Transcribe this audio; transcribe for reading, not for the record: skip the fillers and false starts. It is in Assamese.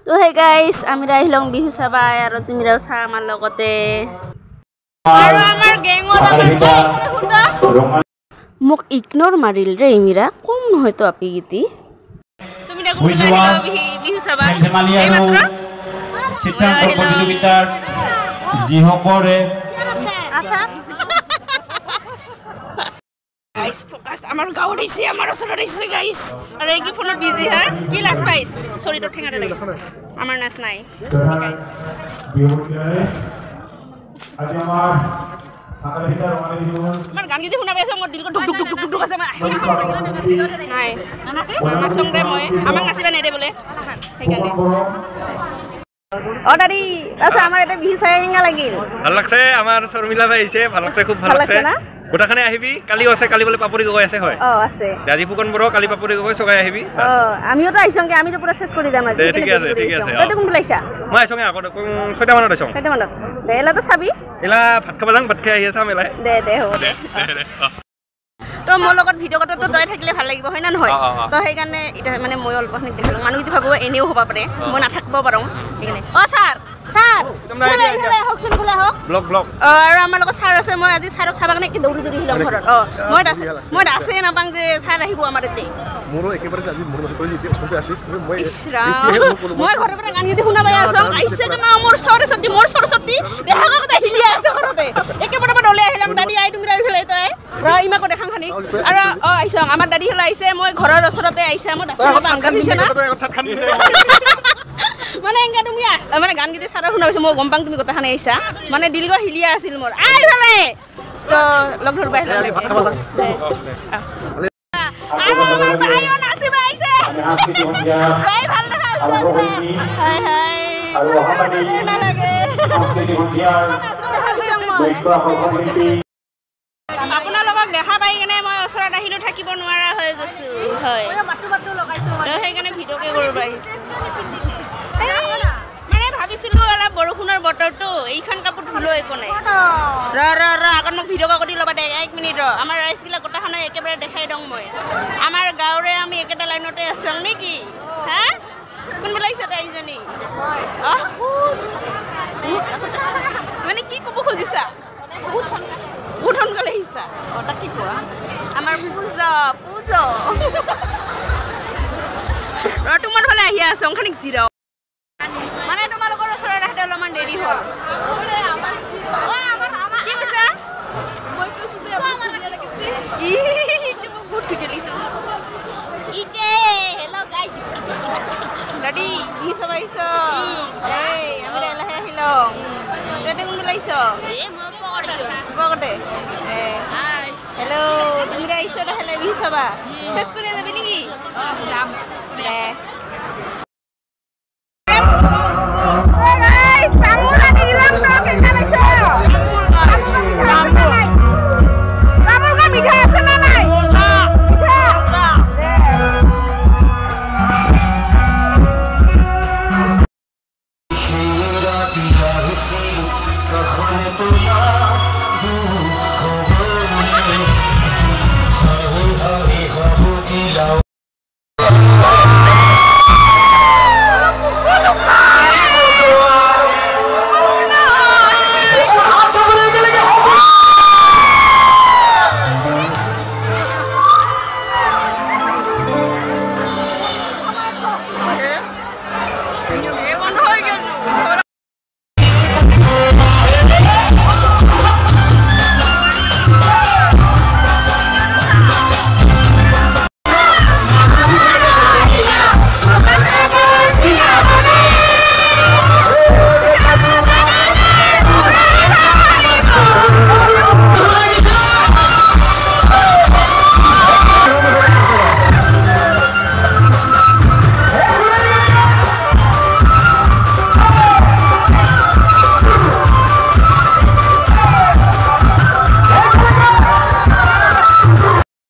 তো হে গাইস আমি আহিলং বিহু চাবা আৰু তুমিৰাও চা আমাৰ লগতে আৰু আমাৰ গেঙত মোক ইগনোর মারিল রে মিরা কম হয়তো আপি গীতি তুমি দেখো বিহু চাবা এই মাত্র চিত্ৰাংকন প্ৰতিযোগিতাৰ যিসকলে আশা গাইস ফোকাস আমাৰ গাঁও দিছে আমাৰ ওচৰত দিছে গাইস আৰু এই কি ফোনত বিজি হা কি লাজ পাইছ সৰি তো ঠেঙাতে লাগে আমাৰ নাচ নাই আজি আমাৰ আকালিতাৰ মানে আমাৰ গান গীতি শুনা পাইছো মোৰ দিলক ঢুক ঢুক ঢুক ঢুক আছে নাই আমাৰ সংগে মই আমাক নাচিবা নেদে বলে সেইকাৰণে ও দাদি আচ্ছা আমার এটা বিহু চাই ইংগা লাগিল ভাল লাগছে আমার শর্মিলা ভাই আইছে ভাল লাগছে খুব ভাল লাগছে না গোটাখানে আহিবি কালি আছে কালি বলে পাপৰি গগৈ আছে হয় আছে আজি ফুকন বড় কালি পাপৰি গগৈ সগাই আহিবি আমিও তো আইছংগে আমি তো পুৰা শেষ কৰি যাম আজি ঠিক আছে তুই কোন লাইছা মই আইছংগে আগত 6টা মানত আইছং 6টা মানত দেলা তো চাবি এলা ভাত খাবা যাং ভাত খাই আহি আছে মেলাই দে হ'ব দে তো মোৰ লগত ভিডিও কটো তো তই থাকিলে ভাল লাগিব হয় না নহয় তো সেই কাৰণে এটা মানে মই অল্প দেখালো মানুহ যদি ভাবো এনেও হ'ব পাৰে মই নাথাকিব পাৰো সেইকাৰণে ও স্যাৰ হকচোন খোলা হক ব্লগ আৰু আমাৰ লগত স্যাৰ আছে মই আজি স্যাৰক চাবা কাৰণে কি দৌৰি দৌৰি হিলম ঘৰত মই দাসে নাপাং যে স্যাৰ আহিব আমাৰ এতে মোৰো একেবাৰে আজি মোৰ মতে কৰি এতিয়া ওচৰতে আছিস মই ঘৰৰ পৰা গান গীতি শুনা পাই আছো আইছে যে মোৰ সৰস্বতী দেখা কথা হিলিয়া আছে ঘৰতে একেবাৰে মই দলে আহিলাম দাদি আই তুমি ৰাই ফেলাই তই ৰ ইমাকো দেখাম খানি আৰু আইছং আমাৰ দাদি হলা আইছে মই ঘৰৰ ওচৰতে আইছে মই দাসে নাপাং গাইছে না মানে এঙ্গা তুমি মানে গান গীতি সারা শুনা পাইছো মই গম পাং তুমি কথাখানে আইছা মানে দিলগ হিলিয়া আছিল মোৰ আই ভালে তো লগ ধৰ বাই লাগে আইও নাচিবা আইছে বাই ভাল দেখা হাই হাই আৰু অহাবাদি না লাগে সংস্কৃতি সন্ধিয়াৰ আপোনাৰ লগত দেখা পাই কেনে মই ওচৰত আহিলো থাকিব নোৱাৰা হৈ গৈছো হয় মই মাতটো লগাইছো সেইকাৰণে ভিডিঅ'কে কৰিব আহিছো মানে ভাবিছিলো অলপ বৰষুণৰ বতৰটো এইখন কাপোৰ ধুলো একো নাই ৰ আগত মোক ভিডিঅ' কৰি ল'বা দে 1 মিনিট ৰ আমাৰ ৰাইজগিলা গোটাখানে একেবাৰে দেখাই দং মই আমাৰ গাঁৱৰে আমি একেটা লাইনতে আছং নেকি হা কোন বলাইছে তাইজনী মানে কি ক'ব খুজিছা বহুত সোনকালে আহিছা তাক কি কোৱা আমাৰ পূজা তোমাৰ ফালে আহি আছ অংখানিক জিৰাও মানে তোমালোকৰ ওচৰত আহিতে অলপমান দেৰি হ'ল কি কৈছা মই কৈছো যে আমাৰ লাগিছে বহুত খুজি লাগিছে ইতে হেল্ল' গাইজ দাদি কি সবাইছো এই আমি লাহে আহিলং ৰেডি কোন লাইছো মই পকড়ে হাই হেল্ল' তুমি আইছো দেখালে বি চাবা শেষ কৰি যাবি নেকি যাম শেষ কৰি